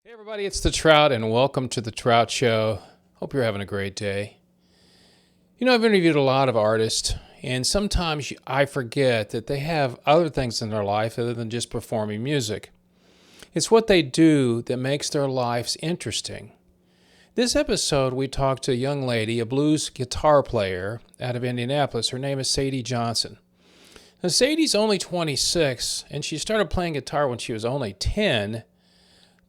Hey everybody, it's the Trout and welcome to the Trout Show. Hope you're having a great day. You know, I've interviewed a lot of artists and sometimes I forget that they have other things in their life other than just performing music. It's what they do that makes their lives interesting. This episode we talked to a young lady, a blues guitar player out of Indianapolis. Her name is Sadie Johnson. Now Sadie's only 26 and she started playing guitar when she was only 10.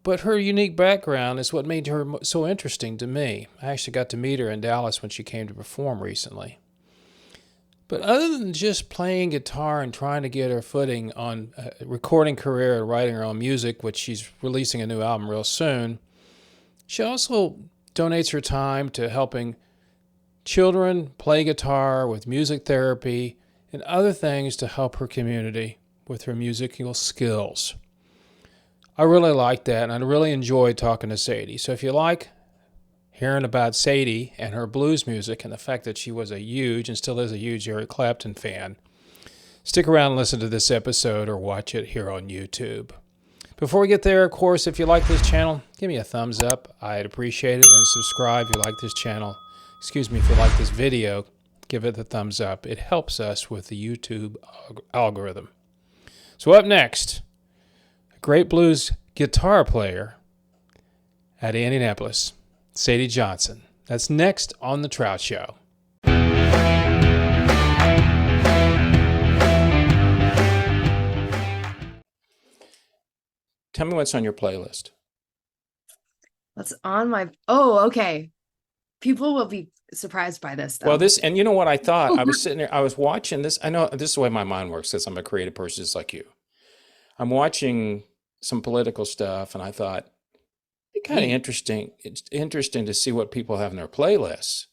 But her unique background is what made her so interesting to me. I actually got to meet her in Dallas when she came to perform recently. But other than just playing guitar and trying to get her footing on a recording career and writing her own music, which she's releasing a new album real soon, she also donates her time to helping children play guitar with music therapy and other things to help her community with her musical skills. I really like that, and I really enjoyed talking to Sadie. So if you like hearing about Sadie and her blues music and the fact that she was a huge, and still is a huge, Eric Clapton fan, stick around and listen to this episode or watch it here on YouTube. Before we get there, of course, if you like this channel, give me a thumbs up. I'd appreciate it. And subscribe if you like this channel. If you like this video, give it the thumbs up. It helps us with the YouTube algorithm. So up next, great blues guitar player at Indianapolis, Sadie Johnson. That's next on The Trout Show. Tell me what's on your playlist. What's on my... Oh, okay. People will be surprised by this, though. Well, and you know what I thought? I was sitting there, I was watching this. I know this is the way my mind works since I'm a creative person just like you. I'm watching some political stuff, and I thought, it'd be kind of interesting. It's interesting to see what people have in their playlists.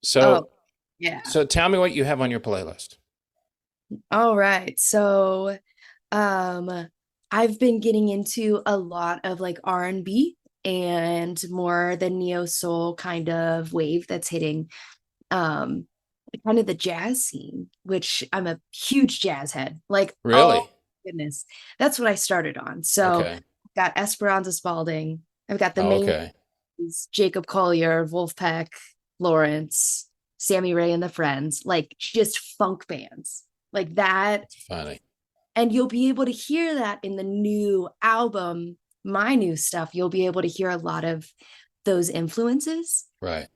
So, yeah. So tell me what you have on your playlist. All right. So, I've been getting into a lot of like R&B and more the neo soul kind of wave that's hitting kind of the jazz scene, which I'm a huge jazz head. Like, really? Oh goodness, that's what I started on. So okay. I've got Esperanza Spalding. I've got the main okay. Jacob Collier, Wolfpack, Lawrence, Sammy Ray and the Friends, like just funk bands like that. That's funny. And you'll be able to hear that in the new album, my new stuff. You'll be able to hear a lot of those influences. Right.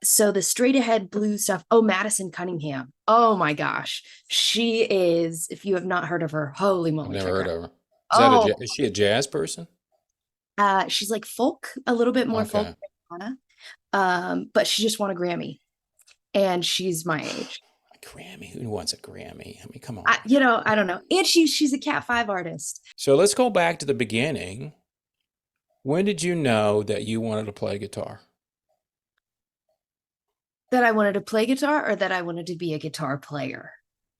So the straight ahead blues stuff. Oh, Madison Cunningham. Oh my gosh. She is, if you have not heard of her, holy moly. I've never heard of her. Is she a jazz person? She's like folk, a little bit more folk. But she just won a Grammy and she's my age. A Grammy? Who wants a Grammy? I mean, come on. I don't know. And she's a Cat 5 artist. So let's go back to the beginning. When did you know that you wanted to play guitar? That I wanted to play guitar or that I wanted to be a guitar player?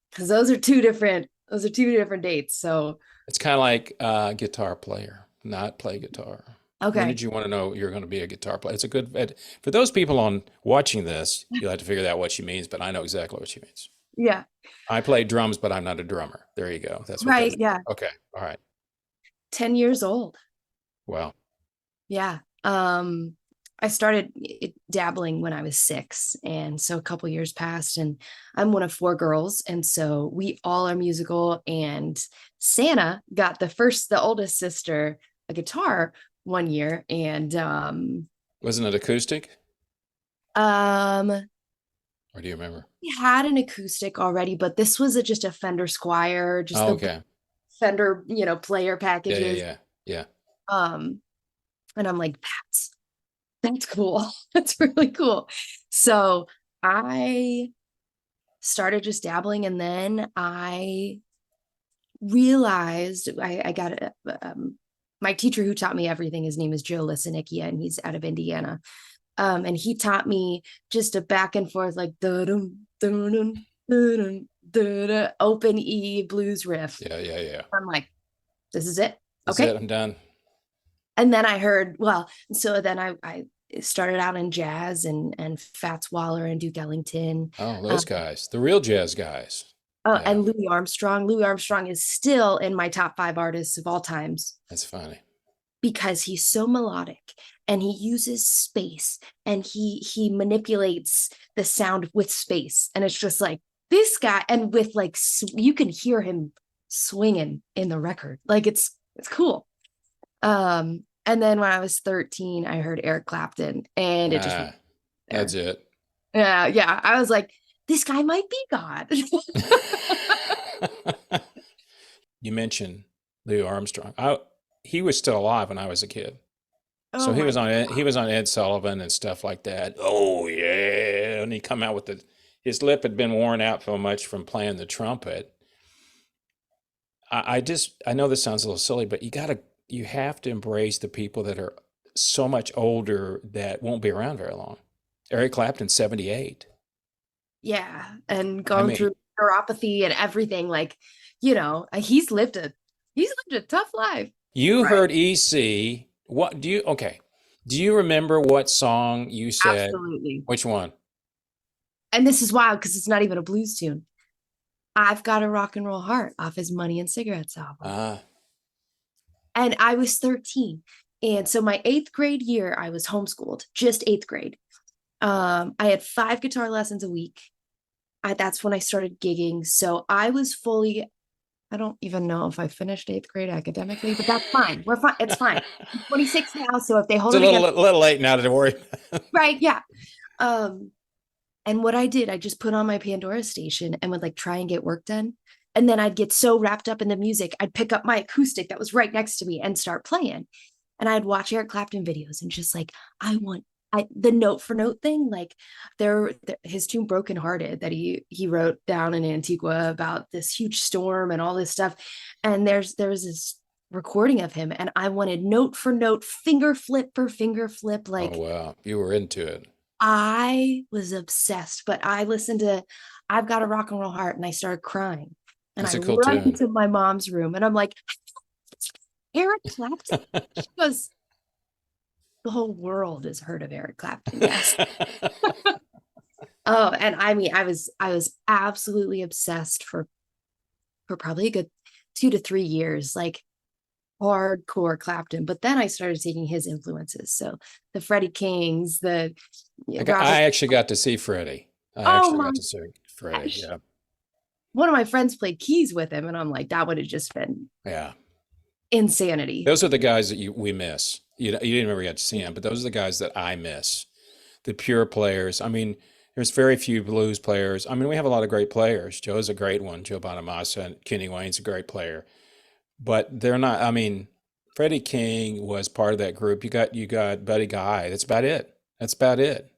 Because those are two different dates. So it's kind of like guitar player, not play guitar. Okay. When did you want to know you're going to be a guitar player? It's a good, for those people on watching this, you'll have to figure out what she means, but I know exactly what she means. Yeah. I play drums, but I'm not a drummer. There you go. That's what right. Yeah. Okay. All right. 10 years old. Wow. Yeah. I started dabbling when I was 6. And so a couple years passed and I'm one of 4 girls. And so we all are musical, and Santa got the oldest sister a guitar one year. And wasn't it acoustic? Or do you remember? We had an acoustic already, but this was just a Fender Squiire, just the Fender, player packages. Yeah. And I'm like, that's cool. That's really cool. So I started just dabbling, and then I realized I got my teacher who taught me everything. His name is Joe Lisanickia, and he's out of Indiana. And he taught me just a back and forth, like dun dun dun dun dun open E blues riff. Yeah. I'm like, this is it. That's it. I'm done. And then I heard, so then I started out in jazz and Fats Waller and Duke Ellington. Oh, those guys, the real jazz guys. Oh, Yeah, and Louis Armstrong. Louis Armstrong is still in my top 5 artists of all times that's funny. because he's so melodic and he uses space and he manipulates the sound with space, and it's just like this guy, and with like you can hear him swinging in the record, like it's cool. And then when I was 13 I heard Eric Clapton and it just went Ah, that's there. it. Yeah, I was like, this guy might be God. You mentioned Louis Armstrong. He was still alive when I was a kid. So Oh my he was on Ed Sullivan and stuff like that. Oh yeah, and he come out with his lip had been worn out so much from playing the trumpet. I know this sounds a little silly, but you have to embrace the people that are so much older that won't be around very long. Eric Clapton, 78. Yeah, and I going mean, through neuropathy and everything, like, he's lived a tough life. you Right. heard EC. Okay. Do you remember what song you said? Absolutely. Which one? And this is wild because it's not even a blues tune. I've Got a Rock and Roll Heart off his Money and Cigarettes album. Ah, And I was 13. And so my 8th grade year, I was homeschooled, just 8th grade. I had 5 guitar lessons a week. That's when I started gigging. So I was fully, I don't even know if I finished 8th grade academically, but that's fine. We're fine. It's fine. I'm 26 now. So if they it's hold a it against, little late now to worry. right. Yeah. Um, and what I did, I just put on my Pandora station and would like try and get work done. And then I'd get so wrapped up in the music, I'd pick up my acoustic that was right next to me and start playing. And I'd watch Eric Clapton videos and just like, the note for note thing, like his tune Broken Hearted that he wrote down in Antigua about this huge storm and all this stuff. And there was this recording of him, and I wanted note for note, finger flip for finger flip, Oh like wow, you were into it. I was obsessed. But I listened to I've Got a Rock and Roll Heart and I started crying. And That's I a cool run tune. into my mom's room and I'm like, Eric Clapton? She goes, the whole world has heard of Eric Clapton. Yes. Oh, and I mean, I was absolutely obsessed for probably a good 2 to 3 years, like hardcore Clapton. But then I started taking his influences. So the Freddie Kings, the Robert. I actually got to see Freddie. I Oh actually got my to see Freddie. gosh. Yeah, One of my friends played keys with him, and I'm like, that would have just been yeah. insanity. Those are the guys that we miss. You didn't ever get to see them, but those are the guys that I miss. The pure players. I mean, there's very few blues players. I mean, we have a lot of great players. Joe's a great one. Joe Bonamassa and Kenny Wayne's a great player, but they're not. I mean, Freddie King was part of that group. You got Buddy Guy. That's about it. That's about it.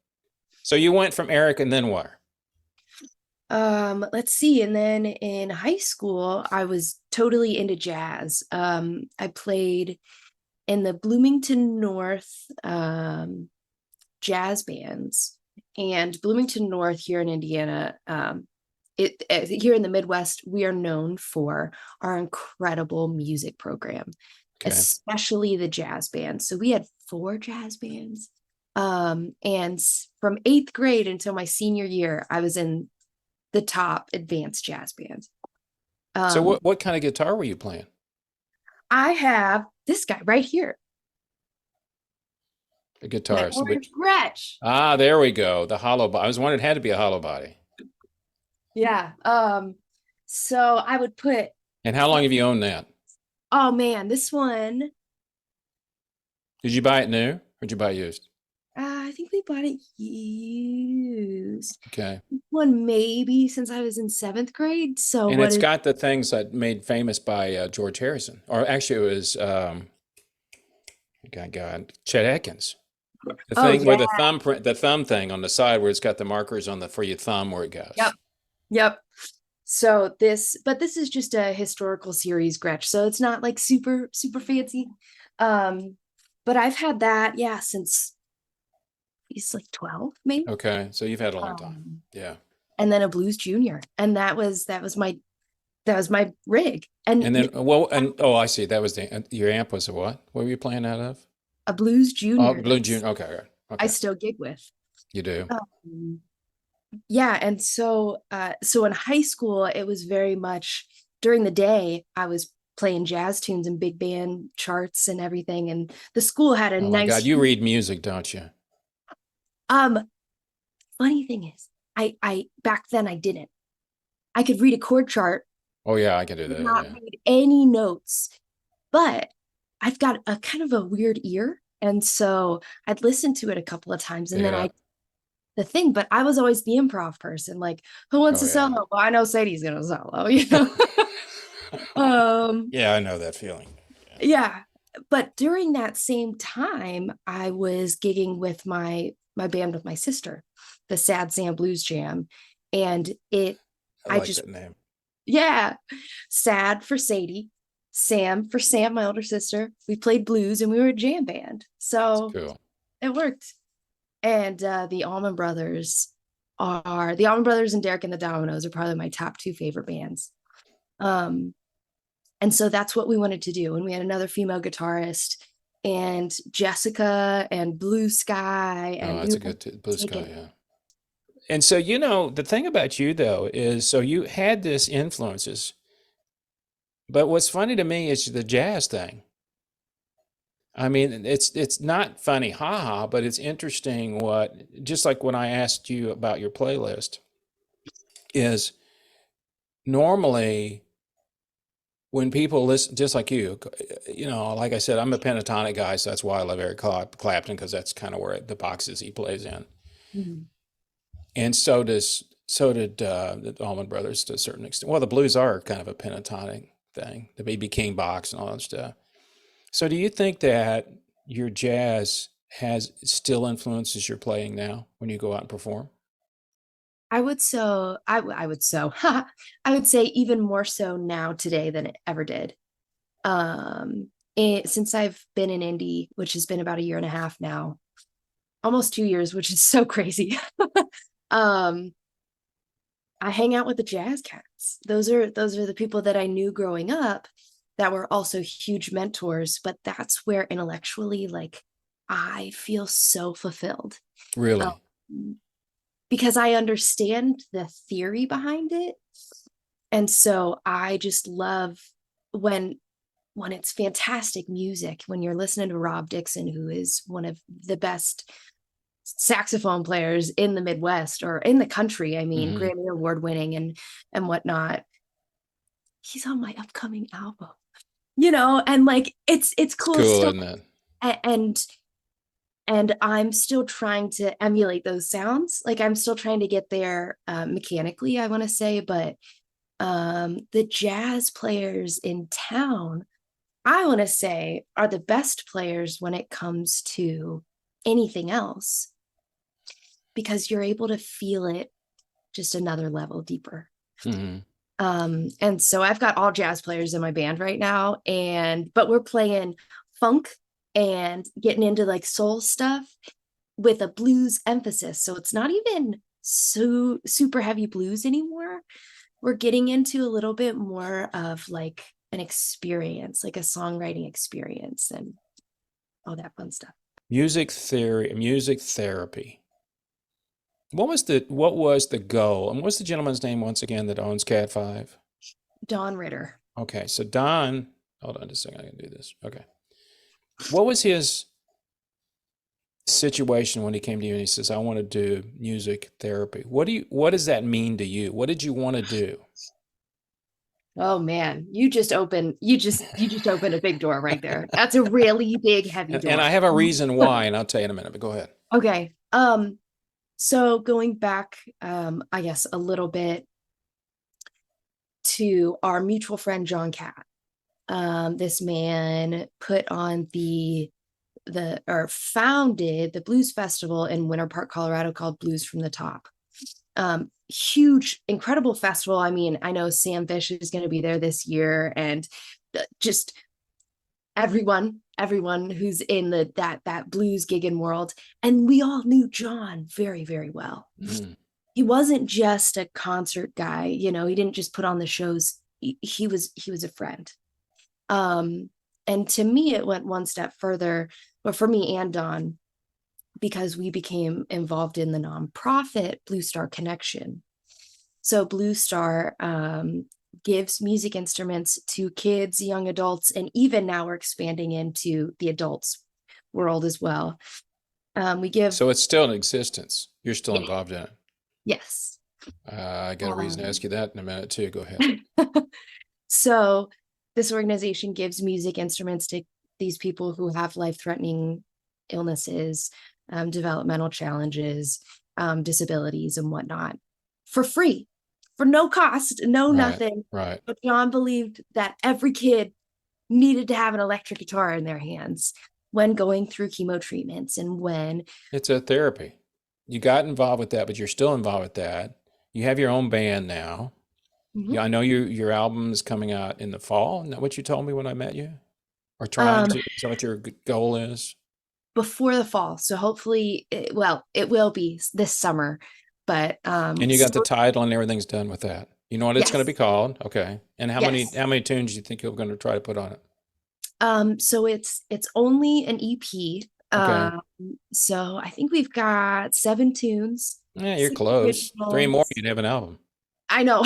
So you went from Eric and then what? Let's see. And then in high school, I was totally into jazz. I played in the Bloomington North jazz bands. And Bloomington North here in Indiana, here in the Midwest, we are known for our incredible music program, Okay. especially the jazz bands. So we had 4 jazz bands. And from 8th grade until my senior year, I was in the top advanced jazz bands. So Um, what kind of guitar were you playing? I have this guy right here, A my guitarist. orange Gretsch. There we go. The hollow body. I was wondering it had to be a hollow body. Yeah. So I would put, And how long have you owned that? oh man, this one, Did you buy it new or did you buy it used? I think we bought it used. Okay. One maybe since I was in 7th grade. So And what it's is, got the things that made famous by George Harrison, or actually it was God, Chet Atkins. The oh thing yeah, where the thumb thing on the side where it's got the markers on the for your thumb where it yep, goes. yep. So this is just a historical series Gretsch. So it's not like super, super fancy. Um, but I've had that, yeah, since he's like 12, maybe. Okay, so you've had a long time. Um, Yeah. and then a Blues Junior. And that was my rig. And And then well and oh I see that was your amp was a what? What were you playing out of? a Blues Oh, Junior Blue that's June. Okay, I okay. still gig with. You do. Um, Yeah, and so in high school it was very much during the day I was playing jazz tunes and big band charts and everything, and the school had a Oh my God, nice you read music, don't you? um funny thing is I back then I didn't. I could read a chord chart, Oh yeah, I can do did that. not Yeah, read any notes, but I've got a kind of a weird ear, and so I'd listen to it a couple of times and pick it then I up. the thing, but I was always the improv person. Like, who wants Oh to yeah. solo? Well, I know Sadie's gonna solo, you know. um, Yeah, I know that feeling. yeah. But during that same time, I was gigging with my band with my sister, the Sad Sam Blues Jam. And I I like just, that name. yeah, Sad for Sadie, Sam for Sam, my older sister. We played blues and we were a jam band. It's So cool. it worked. And the Allman Brothers and Derek and the Dominoes are probably my top two favorite bands. Um, and so that's what we wanted to do. And we had another female guitarist and Jessica and Blue Sky, Oh, and we that's a were good blue taking sky. Yeah. And so the thing about you though is so you had this influences, but what's funny to me is the jazz thing. I mean, it's not funny, haha, but it's interesting what just like when I asked you about your playlist is normally when people listen, just like like I said, I'm a pentatonic guy, so that's why I love Eric Clapton because that's kind of where the boxes he plays in, Mhm. and so did the Allman Brothers to a certain extent. Well, the blues are kind of a pentatonic thing, the BB King box and all that stuff. So, do you think that your jazz has still influences your playing now when you go out and perform? I would so I would say even more so now today than it ever did. Since I've been in Indy, which has been about a year and a half now, almost 2 years, which is so crazy. um, I hang out with the jazz cats. Those are the people that I knew growing up that were also huge mentors, but that's where intellectually, like, I feel so fulfilled. Um, Really? because I understand the theory behind it. And so I just love when when it's fantastic music, when you're listening to Rob Dixon, who is one of the best saxophone players in the Midwest or in the country. I mean, Hmm. Grammy Award winning and whatnot. He's on my upcoming album, and like it's It's cool cool, stuff. isn't it? And I'm still trying to emulate those sounds. Like I'm still trying to get there mechanically, I want to say, but the jazz players in town, I want to say, are the best players when it comes to anything else because you're able to feel it just another level deeper. Hmm. And so I've got all jazz players in my band right now, but we're playing funk and getting into like soul stuff with a blues emphasis. So it's not even so super heavy blues anymore. We're getting into a little bit more of like an experience, like a songwriting experience and all that fun stuff. Music theory, music therapy. What was the goal? And what's the gentleman's name once again that owns Cat 5? Don Ritter. Okay, so Don, hold on just a second, I can do this. Okay. What was his situation when he came to you and he says, I want to do music therapy? What does that mean to you? What did you want to do? Oh man, you just opened a big door right there. That's a really big heavy And I door. have a reason why, and I'll tell you in a minute, but go ahead. Okay. So going back I guess a little bit to our mutual friend John Cat. This man put on the or founded the blues festival in Winter Park, Colorado called Blues from the Top. Huge, incredible festival. I mean, I know Sam Fish is going to be there this year, and just everyone who's in that blues gigging world. And we all knew John very, very well. Mm. He wasn't just a concert guy, he didn't just put on the shows. He was a friend. And to me, it went one step further, but for me and Don, because we became involved in the nonprofit Blue Star Connection. So Blue Star gives music instruments to kids, young adults, and even now we're expanding into the adults world as well. We give, So it's still in existence. You're still yeah, involved in it. yes. I got a reason to Um, ask you that in a minute too. Go ahead. so this organization gives music instruments to these people who have life-threatening illnesses, developmental challenges, disabilities, and whatnot for free, for no cost, no Right, nothing. right. But John believed that every kid needed to have an electric guitar in their hands when going through chemo treatments and when. It's a therapy. You got involved with that, but you're still involved with that. You have your own band now. Mhm. Yeah, I know your album is coming out in the fall. Isn't that what you told me when I met you? Or trying um to? Is that what your goal is? before the fall, so hopefully it will be this summer, but And you got the so title and everything's done with that. You know what it's going to be yes, called? Okay. And yes. how many tunes do you think you're going to try to put on it? So it's only an EP. Okay. So I think we've got 7 tunes, Yeah, you're 6 close. Three more, originals. you'd have an album. I know.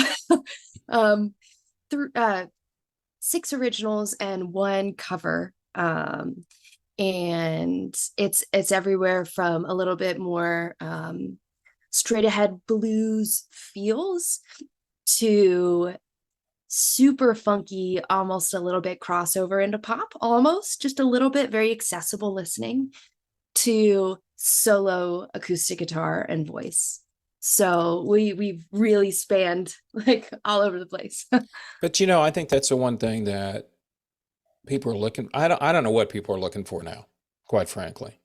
um th- uh 6 originals and 1 cover. And it's everywhere from a little bit more straight ahead blues feels to super funky, almost a little bit crossover into pop, almost just a little bit, very accessible listening, to solo acoustic guitar and voice. So we've really spanned like all over the place. But you know, I think that's the one thing that people are looking. I don't know what people are looking for now, quite frankly.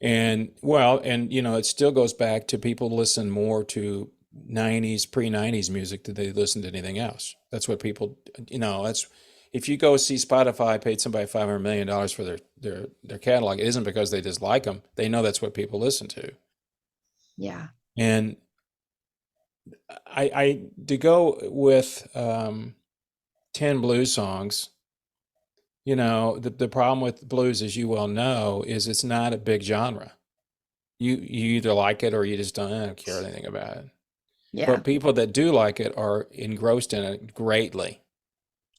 And well, and you know, it still goes back to people listen more to 90s, pre-90s music than they listen to anything else. That's what people, you know, that's if you go see Spotify paid somebody $500 million for their catalog, it isn't because they dislike them. They know that's what people listen to. Yeah. And I to go with 10 blues songs, you know, the problem with blues, as you well know, is it's not a big genre. You either like it or you just don't care anything about it. Yeah. But people that do like it are engrossed in it greatly,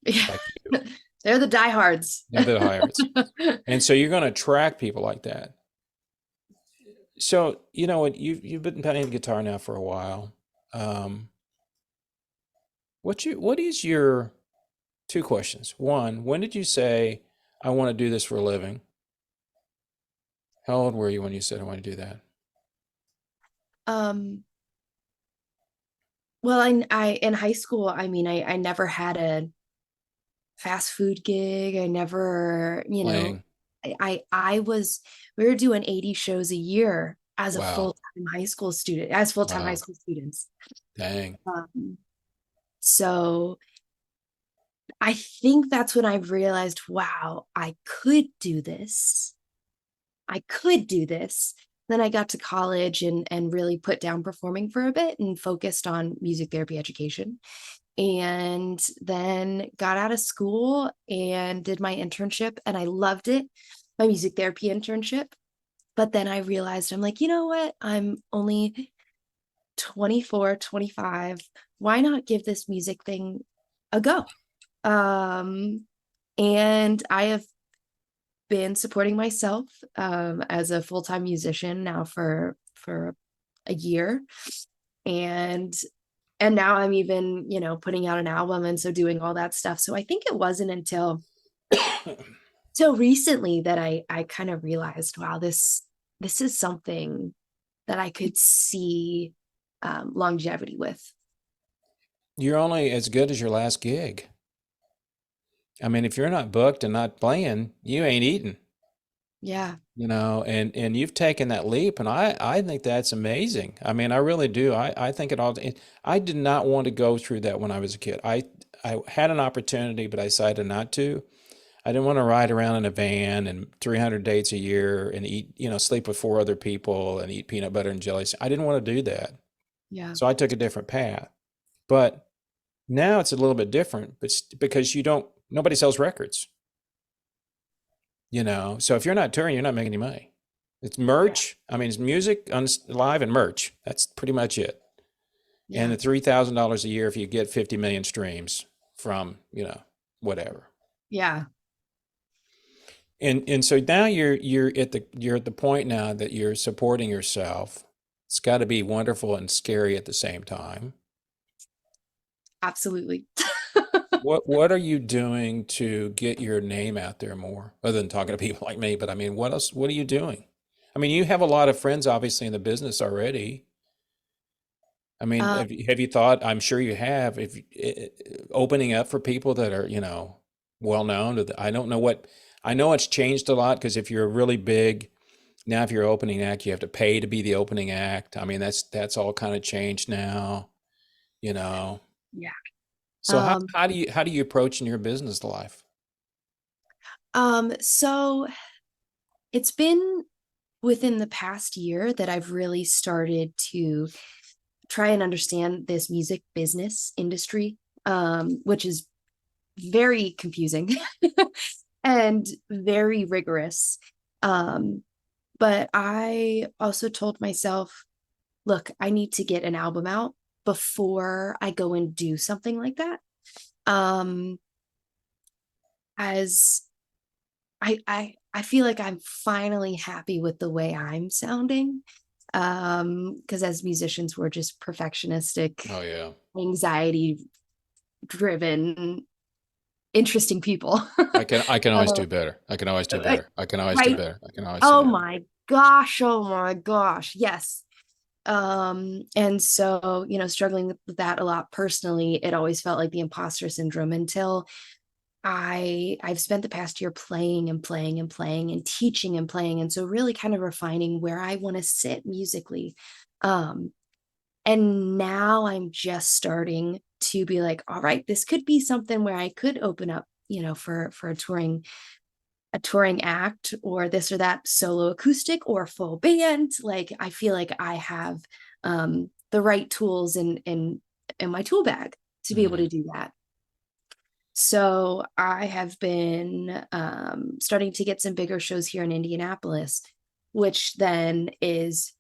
Yeah. like you. They're the diehards. They're the Hierts. And so you're going to attract people like that. So, you know, you've been playing guitar now for a while. Um, what is your two questions? One, when did you say I want to do this for a living? How old were you when you said I want to do that? um well, I in high school, I mean, I never had a fast food gig. I never, Playing. I was, we were doing 80 shows a year as a Wow. full-time high school student, as full-time high Wow. school students. Dang. So I think that's when I realized, wow, I could do this. I could do this. Then I got to college and really put down performing for a bit and focused on music therapy education. And then got out of school and did my internship, and I loved it, my music therapy internship. But then I realized, I'm like, you know what? I'm only 24, 25. Why not give this music thing a go? Um, and I have been supporting myself as a full-time musician now for a year. And now I'm even, putting out an album, and so doing all that stuff. So I think it wasn't until so recently that I kind of realized, wow, this is something that I could see longevity with. You're only as good as your last gig. I mean, if you're not booked and not playing, you ain't eating. Yeah. You know, and you've taken that leap, and I think that's amazing. I mean, I really do. I think it all. I did not want to go through that when I was a kid. I had an opportunity, but I decided not to. I didn't want to ride around in a van and 300 dates a year and eat, you know, sleep with 4 other people and eat peanut butter and jelly. I didn't want to do that, Yeah. so I took a different path. But now it's a little bit different, but because you don't, nobody sells records. You know, so if you're not touring, you're not making any money. It's Yeah. merch. I mean, it's music live and merch. That's pretty much it. And Yeah. the $3,000 a year if you get 50 million streams from, whatever. Yeah. And so now you're at the point now that you're supporting yourself. It's got to be wonderful and scary at the same time. Absolutely. What are you doing to get your name out there more, other than talking to people like me? But I mean, what else? What are you doing? I mean, you have a lot of friends, obviously, in the business already. I mean, Um, have you thought? I'm sure you have. If opening up for people that are, well known. I don't know what. I know it's changed a lot because if you're really big now, if you're opening act, you have to pay to be the opening act. I mean, that's all kind of changed now. You know. yeah. So how Um, how do you how do you approach in your business life? so it's been within the past year that I've really started to try and understand this music business industry, which is very confusing and very rigorous. Um, but I also told myself, look, I need to get an album out before I go and do something like that. Um, as I feel like I'm finally happy with the way I'm sounding. Because as musicians, we're just perfectionistic, Oh yeah. anxiety driven, interesting people. I can always uh, do better. I can always do I, better. I can always do right. better. I can always do Oh better. my gosh. Oh my gosh. Yes. And so, struggling with that a lot personally, it always felt like the imposter syndrome until I've spent the past year playing and playing and playing and teaching and playing. And so really kind of refining where I want to sit musically. Um, and now I'm just starting to be like, all right, this could be something where I could open up, for a touring act or this or that solo acoustic or full band. Like I feel like I have the right tools in my tool bag to be able Hmm. to do that. So I have been starting to get some bigger shows here in Indianapolis, which then is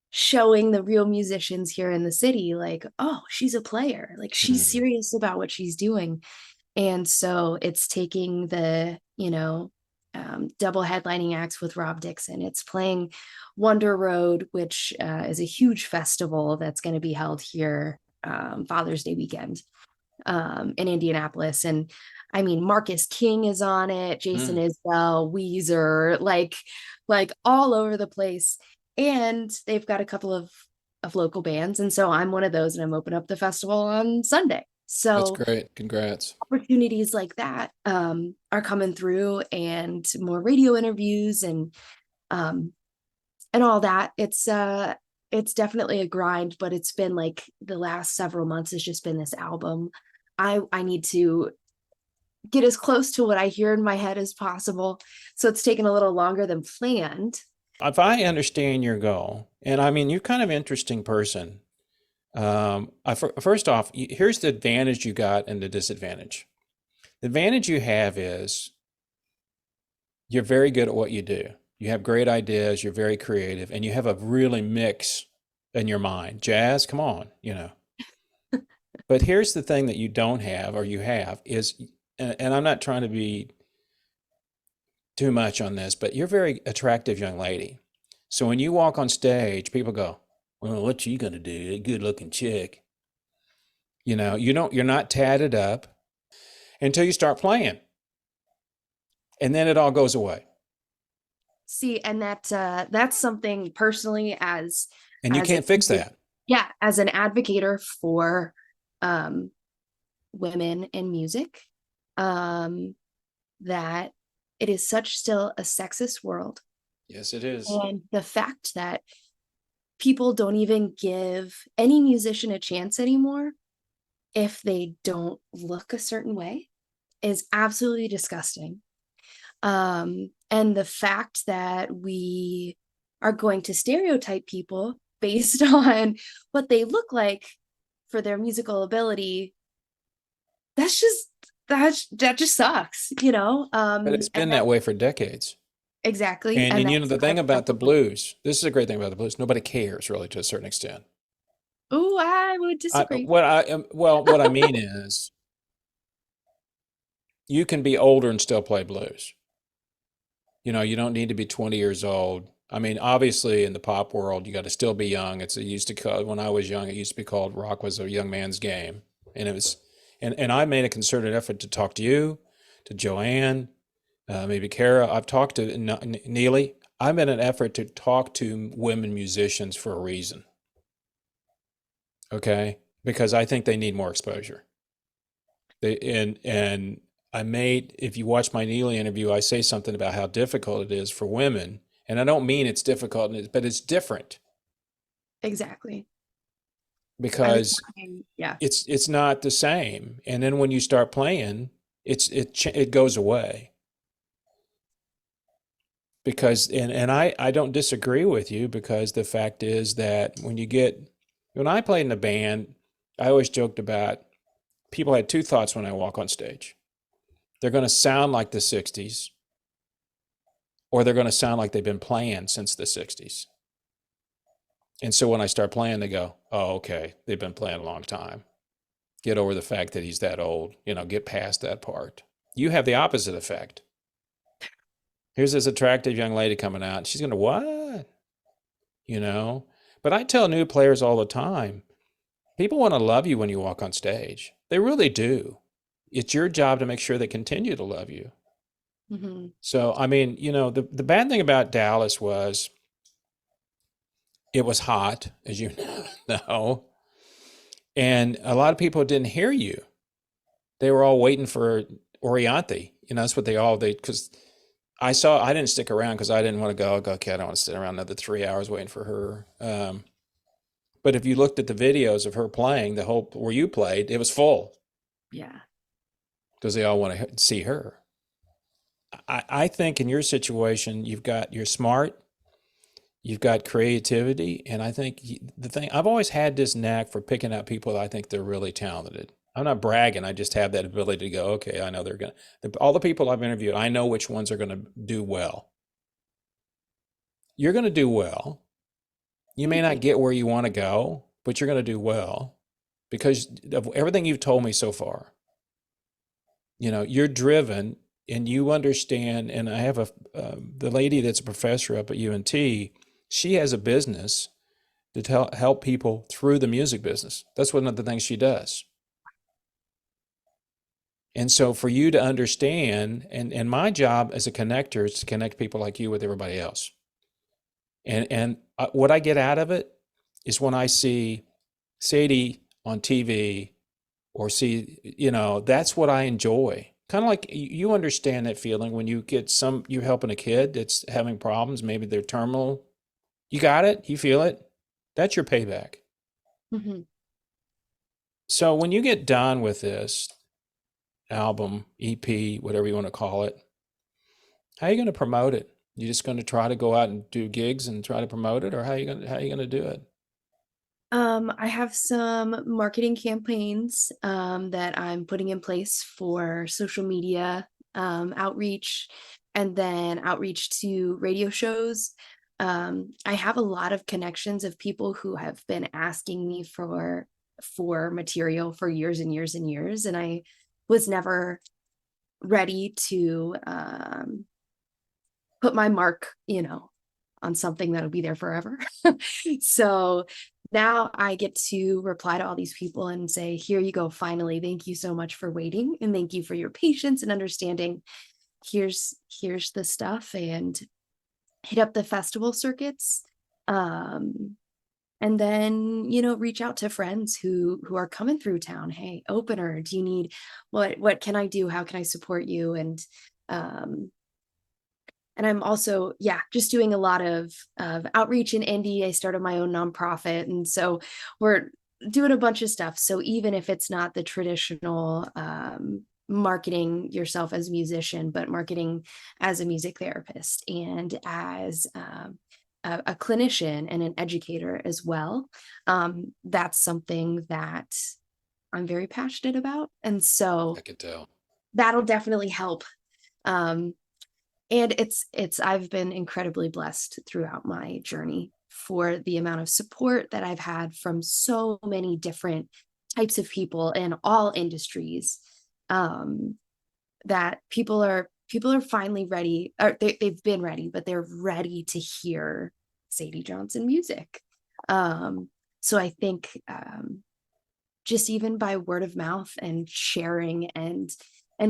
showing the real musicians here in the city, like, oh, she's a player, like she's Hmm. serious about what she's doing. And so it's taking the, double headlining acts with Rob Dixon. It's playing Wonder Road, which is a huge festival that's going to be held here Father's Day weekend in Indianapolis. And I mean, Marcus King is on it, Jason Hmm. Isbell, Weezer, like all over the place. And they've got a couple of local bands. And so I'm one of those, and I'm opening up the festival on Sunday. That's So great. Congrats. opportunities like that are coming through, and more radio interviews um, and all that. It's definitely a grind, but it's been like the last several months has just been this album. I need to get as close to what I hear in my head as possible. So it's taken a little longer than planned. If I understand your goal, and I mean, you're kind of an interesting person. First off, here's the advantage you got and the disadvantage. The advantage you have is you're very good at what you do. You have great ideas, you're very creative, and you have a really mix in your mind. Jazz, come on. But here's the thing that you don't have, or you have, is, and I'm not trying to be too much on this, but you're a very attractive young lady. So when you walk on stage, people go, "Well, what you gonna do? A good-looking chick." You're not tatted up until you start playing, and then it all goes away, See, and that's something personally and you as can't fix that. yeah, as an advocator for um women in music, um that it is such still a sexist world. Yes, it is. And the fact that people don't even give any musician a chance anymore if they don't look a certain way is absolutely disgusting. And the fact that we are going to stereotype people based on what they look like for their musical ability, that's just that just sucks. But it's And been that way for decades. Exactly. And And you know that's the thing about the acceptable. blues, this is a great thing about the blues. Nobody cares really to a certain extent. Oh, I would disagree. What I mean is you can be older and still play blues. You know, you don't need to be 20 years old. I mean, obviously in the pop world, you got to still be young. It used to call, when I was young, it used to be called rock was a young man's game. And it was, and I made a concerted effort to talk to you, to Joanne, maybe Kara. I've talked to Neely. I made an effort to talk to women musicians for a reason. Okay. Because I think they need more exposure. And I made, if you watch my Neely interview, I say something about how difficult it is for women. And I don't mean it's difficult, but it's different Exactly. I think, because yeah, it's not the same. And then when you start playing, it goes away. Because and I don't disagree with you, because the fact is that when I played in a band, I always joked about people had two thoughts when I walk on stage. They're going to sound like the 60s, or they're going to sound like they've been playing since the 60s. And so when I start playing, they go, oh, okay, they've been playing a long time. Get over the fact that he's that old, get past that part. You have the opposite effect. Here's this attractive young lady coming out, and she's going to, what? You know? But I tell new players all the time, people want to love you when you walk on stage. They really do. It's your job to make sure they continue to love you. hmm So, I mean, the bad thing about Dallas was it was hot, as you know, and a lot of people didn't hear you. They were all waiting for Orianthi. That's what because I didn't stick around because I didn't want to go, okay, I don't want to sit around another 3 hours waiting for her. But if you looked at the videos of her playing, the whole where you played, it was full yeah. because they all want to see her. I think in your situation, you're smart, you've got creativity, and I think the thing I've always had this knack for picking out people that I think they're really talented. I'm not bragging. I just have that ability to go, okay, I know all the people I've interviewed, I know which ones are going to do well. You're going to do well. You may Thank you. not get where you want to go, but you're going to do well because of everything you've told me so far. You're driven and you understand. And I have the lady that's a professor up at UNT. She has a business to help people through the music business. That's one of the things she does. And so for you to understand, and my job as a connector is to connect people like you with everybody else. And what I get out of it is when I see Sadie on TV or see, that's what I enjoy. Kind of like you understand that feeling when you're helping a kid that's having problems, maybe they're terminal. You got it, you feel it. That's your payback. hmm So when you get done with this album, EP, whatever you want to call it, how are you going to promote it? You just going to try to go out and do gigs and try to promote it, or how are you going to do it? I have some marketing campaigns that I'm putting in place for social media outreach, and then outreach to radio shows. I have a lot of connections of people who have been asking me for material for years and years and years, and I was never ready to put my mark, on something that'll be there forever. So now I get to reply to all these people and say, here you go, finally. Thank you so much for waiting. And thank you for your patience and understanding. Here's the stuff, and hit up the festival circuits. And then, reach out to friends who are coming through town. Hey, opener, do you need what can I do? How can I support you? Um, and I'm also, yeah, just doing a lot of outreach in Indy. I started my own nonprofit, and so we're doing a bunch of stuff. So even if it's not the traditional marketing yourself as a musician, but marketing as a music therapist and as a clinician and an educator as well, that's something that I'm very passionate about, and so I could tell. that'll definitely help. Um, And it's I've been incredibly blessed throughout my journey for the amount of support that I've had from so many different types of people in all industries. um that people are finally ready, or they've been ready, but they're ready to hear Sadie Johnson music. So I think just even by word of mouth and sharing and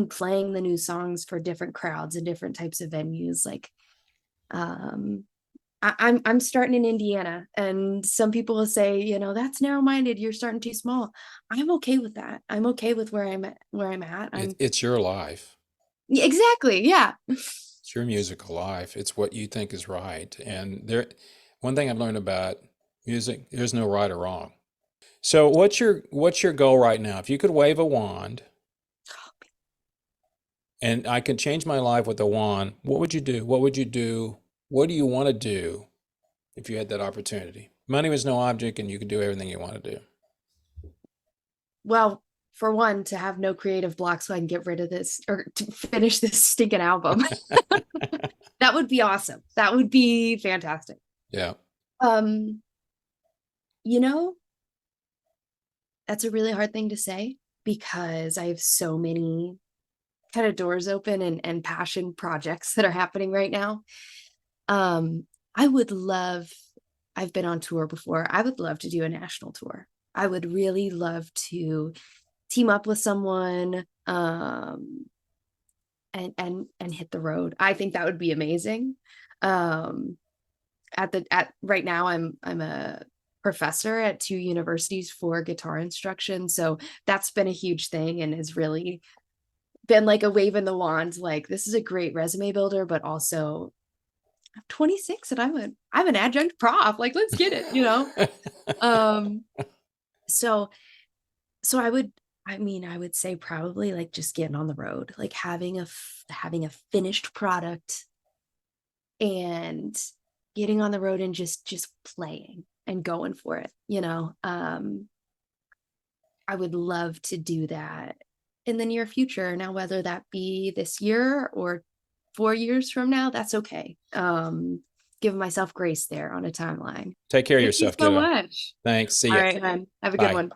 playing the new songs for different crowds and different types of venues, like um I'm starting in Indiana, and some people will say, that's narrow-minded, you're starting too small. I'm okay with that. I'm okay with where I'm at. It's your life. Exactly, yeah. It's your musical life. It's what you think is right. And one thing I've learned about music, there's no right or wrong. So what's your goal right now? If you could wave a wand and I could change my life with a wand, what would you do? What would you do? What do you want to do if you had that opportunity? Money was no object and you could do everything you want to do. Well, for one, to have no creative block so I can get rid of this or to finish this stinking album. That would be awesome. That would be fantastic. Yeah. Um, you know, that's a really hard thing to say because I have so many kind of doors open and passion projects that are happening right now. Um, I would love, I've been on tour before. I would love to do a national tour. I would really love to team up with someone, and hit the road. I think that would be amazing. Um, at right now, I'm a professor at two universities for guitar instruction, so that's been a huge thing and has really been like a wave in the wand. Like, this is a great resume builder, but also I'm 26 and I'm an adjunct prof. Like, let's get it. Um, so so I would say probably like just getting on the road, like having a finished product and getting on the road and just playing and going for it. I would love to do that in the near future. Now, whether that be this year or 4 years from now, that's okay. Giving myself grace there on a timeline. Take care of Thank you yourself, so kiddo. much. Thanks. See All ya. right, hon. Have a good Bye. one.